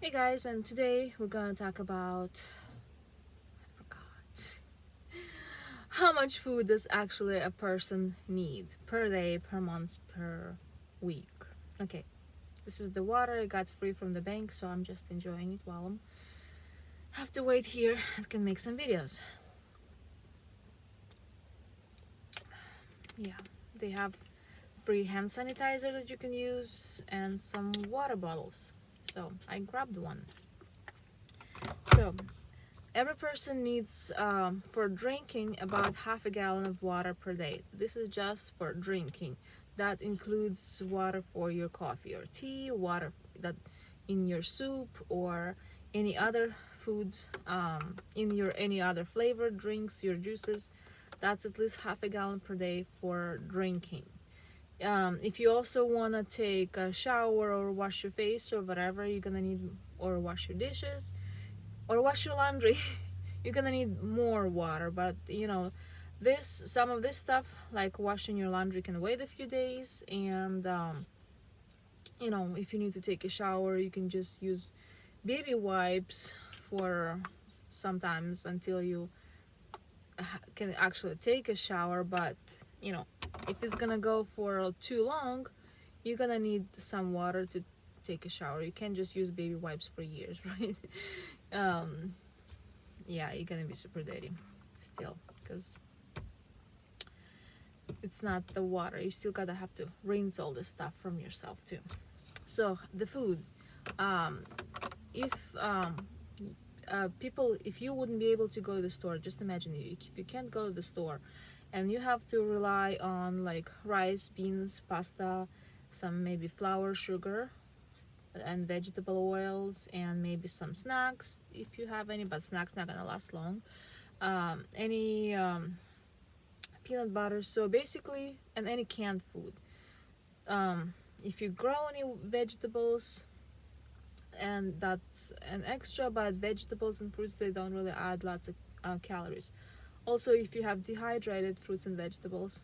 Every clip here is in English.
Hey guys, and today we're gonna talk about I forgot how much food does actually a person need per day, per month, per week. Okay, this is the water I got free from the bank, so I'm just enjoying it while I'm have to wait here and can make some videos. Yeah, they have free hand sanitizer that you can use and some water bottles. So I grabbed one. So every person needs, for drinking, about half a gallon of water per day. This is just for drinking. That includes water for your coffee or tea, water that in your soup or any other foods, in your any other flavored drinks, your juices. That's at least half a gallon per day for drinking. If you also want to take a shower or wash your face or whatever, you're gonna need, or wash your dishes or wash your laundry, you're gonna need more water. But some of this stuff like washing your laundry can wait a few days. And if you need to take a shower, you can just use baby wipes for sometimes until you can actually take a shower. But if it's gonna go for too long, you're gonna need some water to take a shower. You can't just use baby wipes for years, right? um yeah, you're gonna be super dirty still, because it's not the water. You still gotta have to rinse all the stuff from yourself too. So the food, um if people, if you wouldn't be able to go to the store, just imagine, if you can't go to the store and you have to rely on like rice, beans, pasta, some maybe flour, sugar, and vegetable oils, and maybe some snacks if you have any, but snacks not gonna last long. Any peanut butter, so basically, and any canned food. If you grow any vegetables, and that's an extra, but vegetables and fruits, they don't really add lots of calories. Also, if you have dehydrated fruits and vegetables,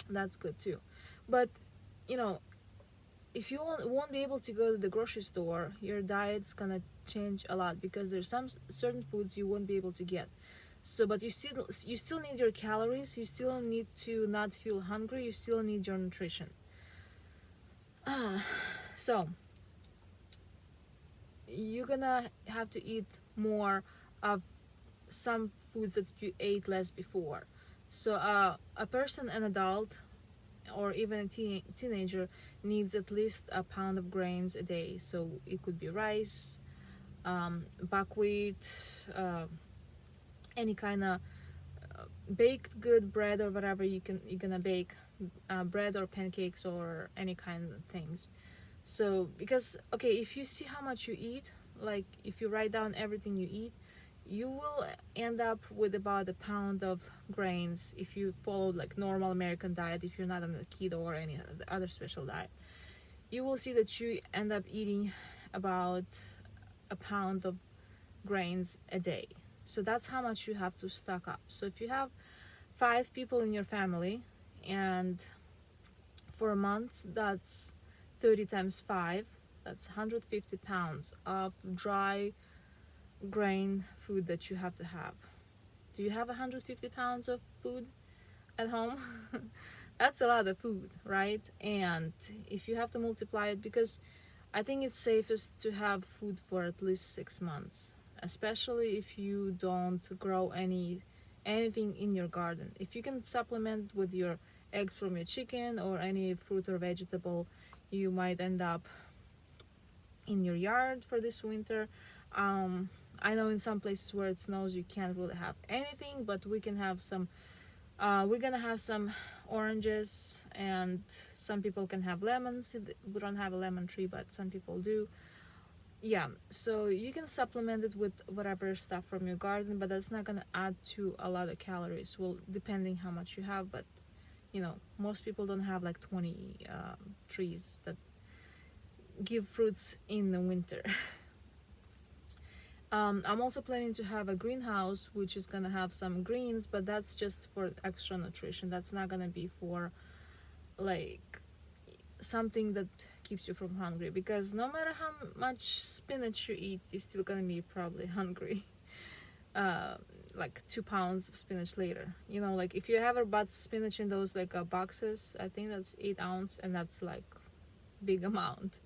that's good too. But you know if you won't be able to go to the grocery store, your diet's gonna change a lot, because there's some certain foods you won't be able to get. So, but you still need your calories. You still need to not feel hungry. You still need your nutrition. So you're gonna have to eat more of some foods that you ate less before. So a person, an adult, or even a teenager, needs at least a pound of grains a day. So it could be rice, buckwheat, uh, any kind of baked good bread or whatever you're gonna bake, bread or pancakes or any kind of things. So because, okay, if you see how much you eat, like if you write down everything you eat, you will end up with about a pound of grains if you follow like normal American diet. If you're not on a keto or any other special diet, you will see that you end up eating about a pound of grains a day. So that's how much you have to stock up. So if you have 5 people in your family, and for a month, that's 30 times 5, that's 150 pounds of dry grain food that you have to have. Do you have 150 pounds of food at home? That's a lot of food, right? And if you have to multiply it, because I think it's safest to have food for at least 6 months, especially if you don't grow anything in your garden. If you can supplement with your eggs from your chicken or any fruit or vegetable, you might end up in your yard for this winter. I know in some places where it snows you can't really have anything, but we can have some. We're gonna have some oranges, and some people can have lemons. We don't have a lemon tree, but some people do. Yeah, so you can supplement it with whatever stuff from your garden, but that's not gonna add to a lot of calories. Well, depending how much you have, but most people don't have like 20 trees that give fruits in the winter. I'm also planning to have a greenhouse, which is gonna have some greens, but that's just for extra nutrition. That's not gonna be for like something that keeps you from hungry, because no matter how much spinach you eat, you're still gonna be probably hungry. Like 2 pounds of spinach later, like if you ever bought spinach in those like boxes, I think that's 8 ounce, and that's like big amount.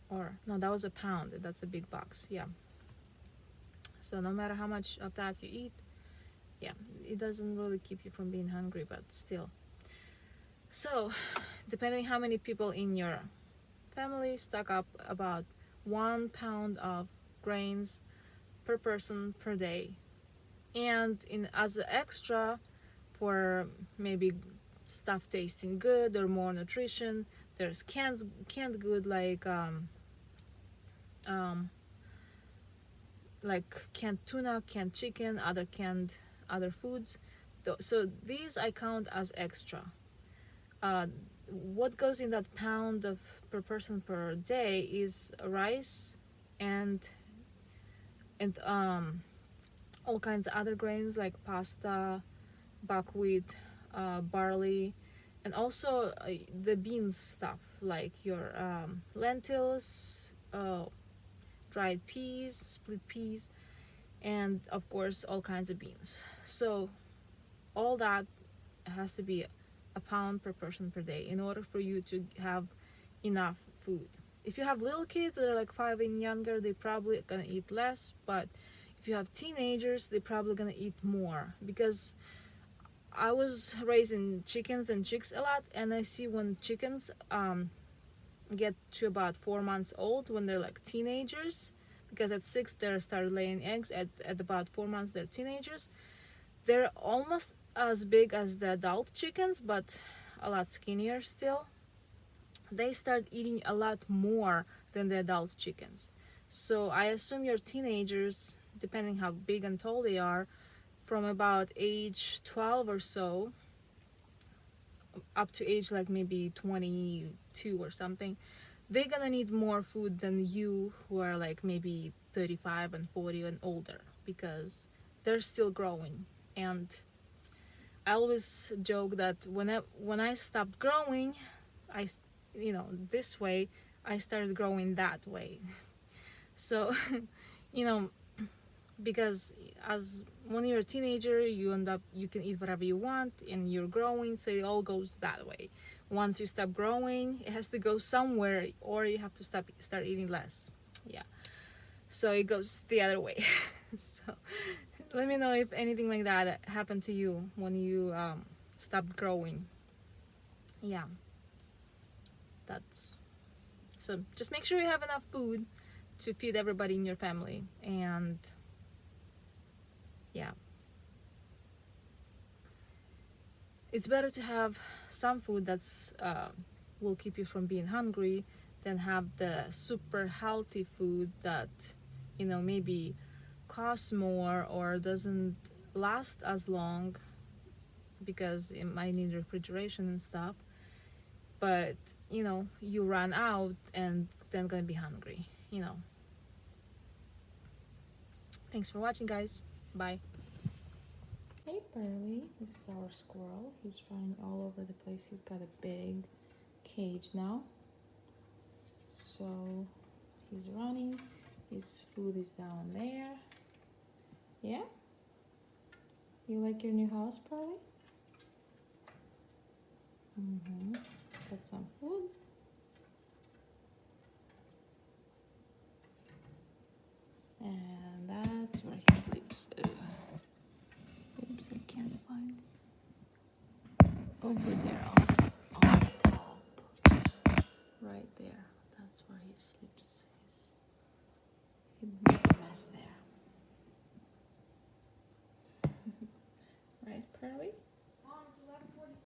Or no, that was a pound, that's a big box. Yeah, so no matter how much of that you eat, yeah, it doesn't really keep you from being hungry, but still. So depending how many people in your family, stock up about 1 pound of grains per person per day. And as an extra, for maybe stuff tasting good or more nutrition, there's canned good like canned tuna, canned chicken, other foods. So these I count as extra. What goes in that pound of per person per day is rice and all kinds of other grains like pasta, buckwheat, barley, and also the beans stuff like your lentils, dried peas, split peas, and of course all kinds of beans. So all that has to be a pound per person per day in order for you to have enough food. If you have little kids that are like 5 and younger, they're probably gonna eat less, but if you have teenagers, they're probably gonna eat more, because I was raising chickens and chicks a lot, and I see when chickens get to about 4 months old, when they're like teenagers, because at 6 they start laying eggs, at about 4 months they're teenagers, they're almost as big as the adult chickens, but a lot skinnier still. They start eating a lot more than the adult chickens. So I assume your teenagers, depending how big and tall they are, from about age 12 or so up to age like maybe 22 or something, they're gonna need more food than you who are like maybe 35 and 40 and older, because they're still growing. And I always joke that when I stopped growing, I this way, I started growing that way. So you know because as when you're a teenager, you can eat whatever you want, and you're growing, so it all goes that way. Once you stop growing, it has to go somewhere, or you have to start eating less. Yeah, so it goes the other way. So let me know if anything like that happened to you when you stopped growing. Yeah, that's so just make sure you have enough food to feed everybody in your family. And yeah, it's better to have some food that's will keep you from being hungry than have the super healthy food that maybe costs more or doesn't last as long because it might need refrigeration and stuff, but you run out and then gonna be hungry. Thanks for watching, guys. Bye. Hey Burley, this is our squirrel. He's running all over the place. He's got a big cage now. So he's running. His food is down there. Yeah? You like your new house, Burley? Got some food. And that's where he sleeps. Oops, I can't find it. Over there on the top. Right there. That's where he sleeps. He made a mess there.